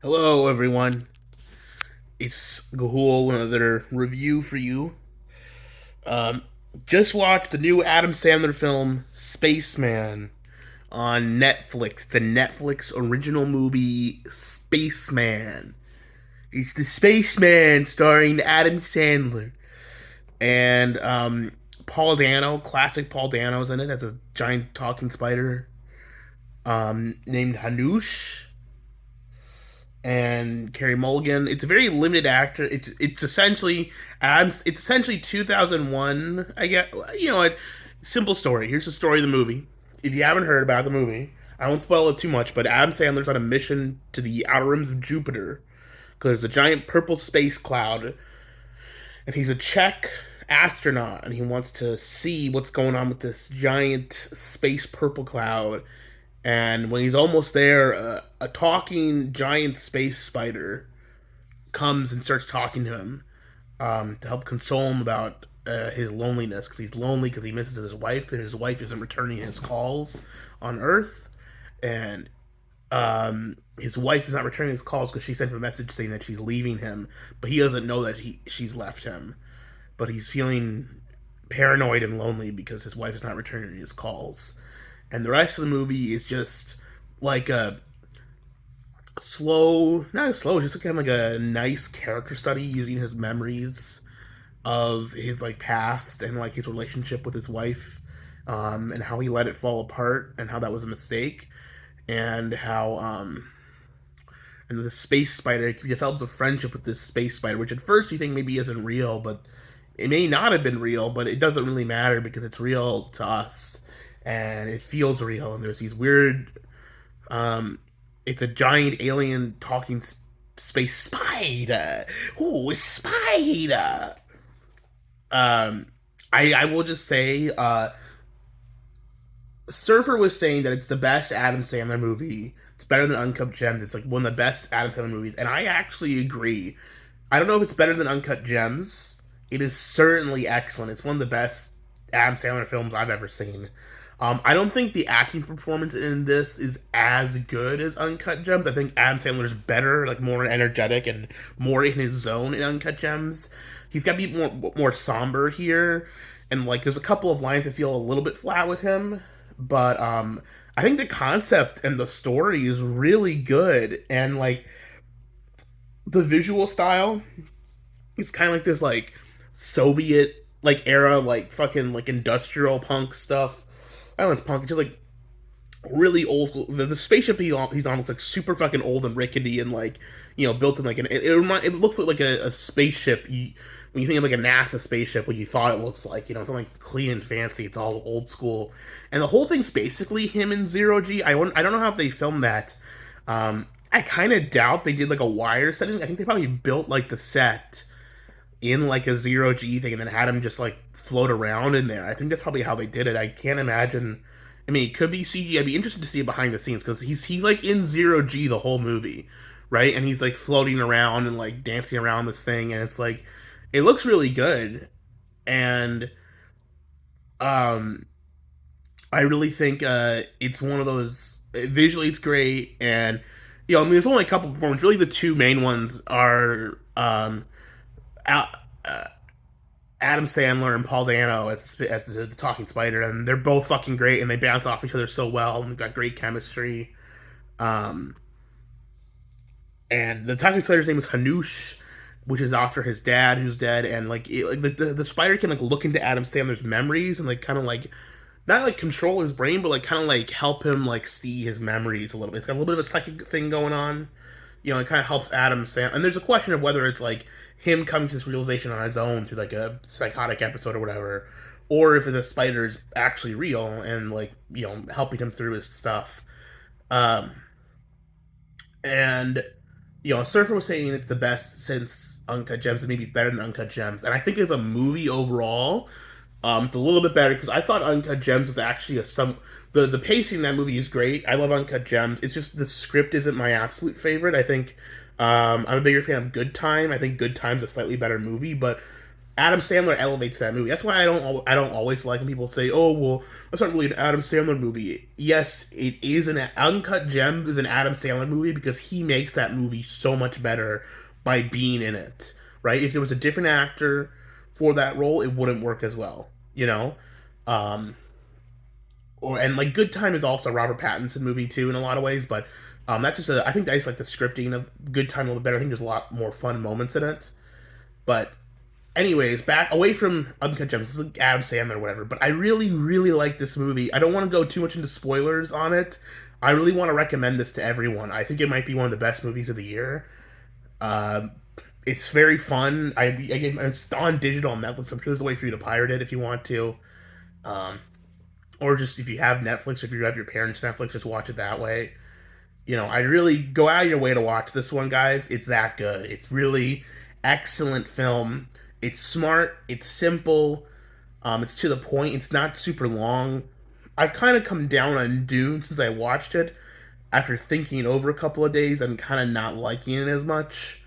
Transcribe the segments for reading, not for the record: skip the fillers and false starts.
Hello, everyone. It's Gahul, another review for you. Um, just watched the new Adam Sandler film, Spaceman, on Netflix. The Netflix original movie, Spaceman. It's the Spaceman starring Adam Sandler. And Paul Dano, classic Paul Dano's in it as a giant talking spider named Hanush. And Carey Mulligan. It's a very limited actor. It's essentially it's essentially 2001. I get what. Simple story. Here's the story of the movie. If you haven't heard about the movie, I won't spoil it too much. But Adam Sandler's on a mission to the outer rims of Jupiter because there's a giant purple space cloud, and he's a Czech astronaut, and he wants to see what's going on with this giant space purple cloud. And when he's almost there, a talking giant space spider comes and starts talking to him to help console him about his loneliness, because he's lonely because he misses his wife and his wife isn't returning his calls on Earth. And his wife is not returning his calls because she sent him a message saying that she's leaving him, but he doesn't know that she's left him. But he's feeling paranoid and lonely because his wife is not returning his calls. And the rest of the movie is just like a slow, not slow, just kind of like a nice character study using his memories of his like past and like his relationship with his wife, and how he let it fall apart and how that was a mistake, and how and the space spider, he develops a friendship with this space spider, which at first you think maybe isn't real, but it may not have been real, but it doesn't really matter because it's real to us and it feels real. And there's these weird, um, it's a giant alien talking space spider. Ooh, spider. Um, I will just say, Surfer was saying that it's the best Adam Sandler movie. It's better than Uncut Gems. It's like one of the best Adam Sandler movies, and I actually agree. I don't know if it's better than Uncut Gems. It is certainly excellent. It's one of the best Adam Sandler films I've ever seen. I don't think the acting performance in this is as good as Uncut Gems. I think Adam Sandler's better, like more energetic and more in his zone in Uncut Gems. He's got to be more somber here, and like there's a couple of lines that feel a little bit flat with him, but I think the concept and the story is really good, and like the visual style is kind of like this like Soviet like era like fucking like industrial punk stuff. I don't know, it's punk. It's just like really old school. The spaceship he's on looks like super fucking old and rickety and like built in like it looks like a spaceship. When you think of like a NASA spaceship, what you thought it looks like, something like clean and fancy. It's all old school, and the whole thing's basically him in zero G. I don't know how they filmed that. I kind of doubt they did like a wire setting. I think they probably built like the set in like a zero G thing and then had him just like float around in there. I think that's probably how they did it. I can't imagine. I mean, it could be CG. I'd be interested to see it behind the scenes because he's like in zero G the whole movie, right? And he's like floating around and like dancing around this thing, and it's like it looks really good. And um, I really think it's one of those visually it's great, and I mean, there's only a couple performances. Really, the two main ones are Al, uh, Adam Sandler and Paul Dano as the talking spider, and they're both fucking great, and they bounce off each other so well, and they've got great chemistry. Um, and the talking spider's name is Hanush, which is after his dad, who's dead, and like the spider can like look into Adam Sandler's memories and like kind of like not like control his brain, but like kind of like help him like see his memories a little bit. It's got a little bit of a psychic thing going on. It kind of helps Adam Sandler. And there's a question of whether it's like him coming to this realization on his own through like a psychotic episode or whatever, or if the spider is actually real and like helping him through his stuff. Um, and Surfer was saying it's the best since Uncut Gems, and maybe it's better than Uncut Gems. And I think as a movie overall, it's a little bit better because I thought Uncut Gems was actually the pacing in that movie is great. I love Uncut Gems. It's just the script isn't my absolute favorite. I think I'm a bigger fan of Good Time. I think Good Time's a slightly better movie, but Adam Sandler elevates that movie. That's why I don't always like when people say, "Oh, well, that's not really an Adam Sandler movie." Yes, it is an Uncut Gems is an Adam Sandler movie because he makes that movie so much better by being in it. Right? If there was a different actor for that role, it wouldn't work as well. You know, um, or and like Good Time is also a Robert Pattinson movie too in a lot of ways, but that's just I think that's like the scripting of Good Time a little bit better. I think there's a lot more fun moments in it, but anyways, back away from Uncut Gems, this is like Adam Sandler or whatever. But I really, really like this movie. I don't want to go too much into spoilers on it. I really want to recommend this to everyone. I think it might be one of the best movies of the year. Uh, it's very fun. It's on digital on Netflix. I'm sure there's a way for you to pirate it if you want to, um, or just if you have Netflix, if you have your parents' Netflix, just watch it that way. I really go out of your way to watch this one, guys. It's that good. It's really excellent film. It's smart. It's simple. It's to the point. It's not super long. I've kind of come down on Dune since I watched it. After thinking it over a couple of days, I'm kind of not liking it as much.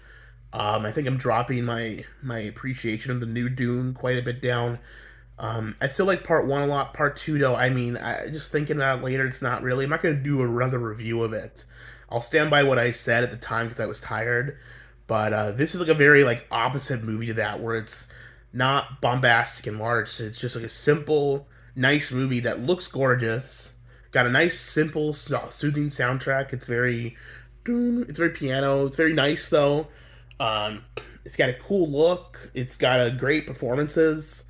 I think I'm dropping my appreciation of the new Dune quite a bit down. I still like part one a lot. Part two, though, I mean, just thinking about it later, it's not really. I'm not going to do another review of it. I'll stand by what I said at the time because I was tired. But this is like a very like opposite movie to that, where it's not bombastic and large. It's just like a simple, nice movie that looks gorgeous. Got a nice, simple, soothing soundtrack. It's very piano. It's very nice though. Um, it's got a cool look. It's got a great performances.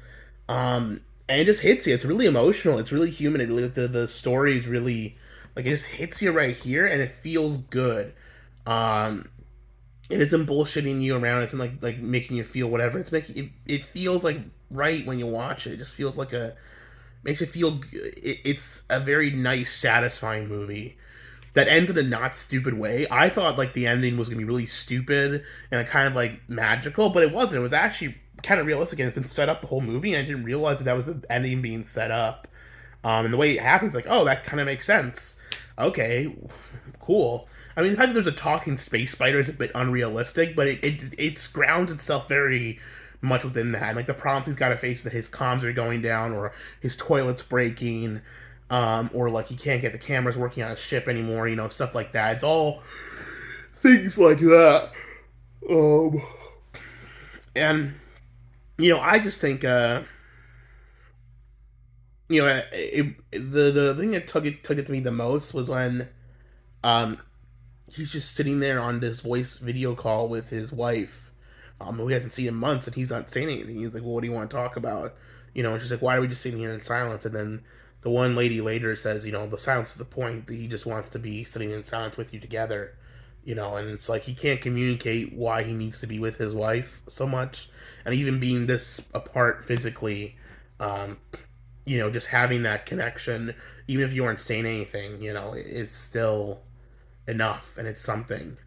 And it just hits you. It's really emotional. It's really human. It really the story is really like it just hits you right here, and it feels good. Um, it isn't bullshitting you around. It's not like making you feel whatever. It's making it feels like right when you watch it. It just feels like a makes it feel. It's a very nice, satisfying movie that ends in a not stupid way. I thought like the ending was gonna be really stupid and kind of like magical, but it wasn't. It was actually kind of realistic, and it's been set up the whole movie. And I didn't realize that was the ending being set up. And the way it happens, like, oh, that kind of makes sense. Okay, cool. I mean, the fact that there's a talking space spider is a bit unrealistic, but it grounds itself very much within that. And, like the problems he's got to face that his comms are going down, or his toilet's breaking, or like he can't get the cameras working on his ship anymore. Stuff like that. It's all things like that. Um, and I just think the thing that took it to me the most was when um he's just sitting there on this voice video call with his wife, who he hasn't seen in months, and he's not saying anything. He's like, "Well, what do you want to talk about?" And she's like, "Why are we just sitting here in silence?" And then the one lady later says, "The silence is the point. That he just wants to be sitting in silence with you together." And it's like he can't communicate why he needs to be with his wife so much, and even being this apart physically, um, just having that connection, even if you aren't saying anything, is still enough, and it's something,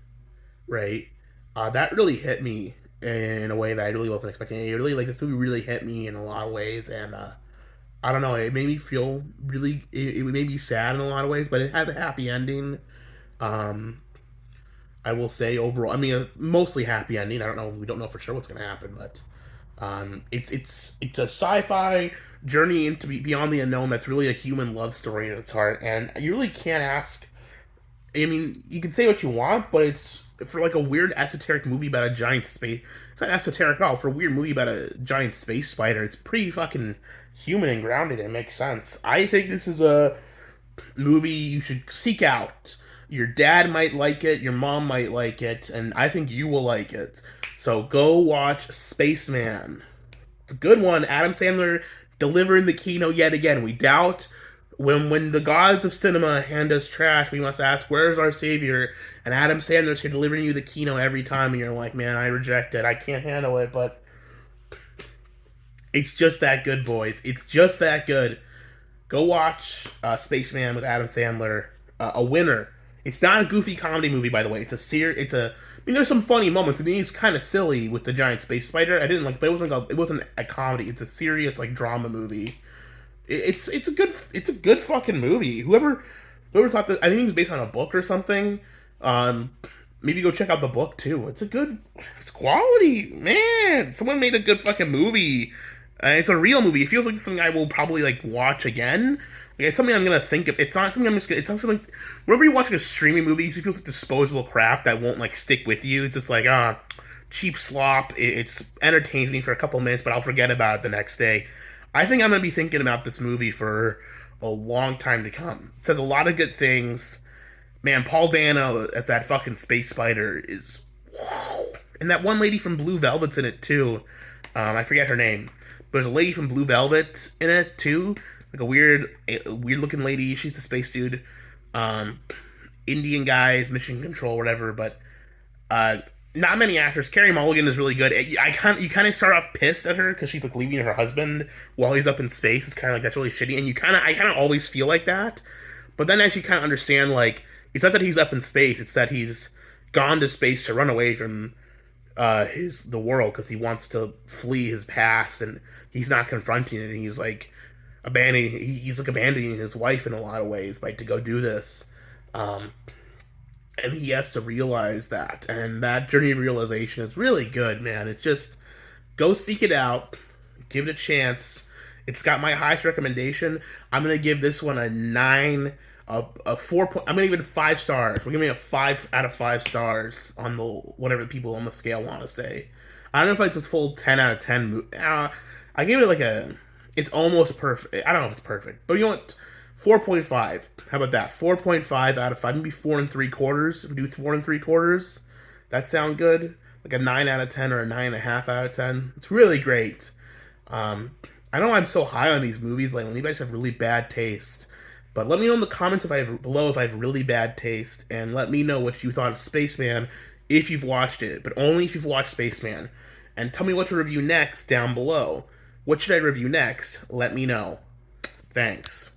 right? That really hit me in a way that I really wasn't expecting. It really like this movie really hit me in a lot of ways, and I don't know. It made me feel really. It made me sad in a lot of ways, but it has a happy ending. Um, I will say overall, I mean, a mostly happy ending. I don't know. We don't know for sure what's going to happen, but it's a sci-fi journey into beyond the unknown. That's really a human love story at its heart, and you really can't ask. I mean, you can say what you want, but it's for like a weird esoteric movie about a giant space. It's not esoteric at all. For a weird movie about a giant space spider, it's pretty fucking human and grounded. And it makes sense. I think this is a movie you should seek out. Your dad might like it, your mom might like it, and I think you will like it. So go watch Spaceman. It's a good one. Adam Sandler delivering the keynote yet again. We doubt when the gods of cinema hand us trash, we must ask, where's our savior? And Adam Sandler's here delivering you the keynote every time, and you're like, man, I reject it. I can't handle it, but it's just that good, boys. It's just that good. Go watch Spaceman with Adam Sandler. A winner. It's not a goofy comedy movie, by the way. I mean, there's some funny moments. I mean, he's kind of silly with the giant space spider. I didn't like, but it wasn't a comedy. It's a serious like drama movie. It's a good fucking movie. Whoever thought that, I think it was based on a book or something. Um, maybe go check out the book too. It's quality, man. Someone made a good fucking movie. It's a real movie. It feels like something I will probably like watch again. Like, it's something I'm gonna think of. It's not something I'm just. It's not something. Whenever you're watching a streaming movie, it feels like disposable crap that won't like stick with you. It's just like cheap slop. It's entertains me for a couple minutes, but I'll forget about it the next day. I think I'm gonna be thinking about this movie for a long time to come. It says a lot of good things. Man, Paul Dano as that fucking space spider is, whew. And that one lady from Blue Velvet's in it too. I forget her name, but there's a lady from Blue Velvet in it too, like weird looking lady. She's the space dude. Um, Indian guys, mission control, whatever. But uh, not many actors. Carey Mulligan is really good. You kind of start off pissed at her because she's like leaving her husband while he's up in space. It's kind of like that's really shitty, and I kind of always feel like that. But then as you kind of understand, like it's not that he's up in space; it's that he's gone to space to run away from the world because he wants to flee his past, and he's not confronting it. And he's like he's like abandoning his wife in a lot of ways by to go do this. Um, and he has to realize that, and that journey of realization is really good, man. It's just go seek it out, give it a chance. It's got my highest recommendation. I'm gonna give this one a nine, a 4 point. I'm gonna give it 5 stars. We're giving it a 5 out of 5 stars on the whatever the people on the scale want to say. I don't know if it's a full 10 out of 10. I gave it like a. It's almost perfect. I don't know if it's perfect, but you know what? 4.5. How about that? 4.5 out of 5. Maybe 4 3/4. If we do 4 3/4, that sound good. Like a 9 out of 10 or a 9.5 out of 10. It's really great. Um, I know I'm so high on these movies lately. Maybe I just have really bad taste. But let me know in the comments if I have really bad taste, and let me know what you thought of Spaceman if you've watched it, but only if you've watched Spaceman. And tell me what to review next down below. What should I review next? Let me know. Thanks.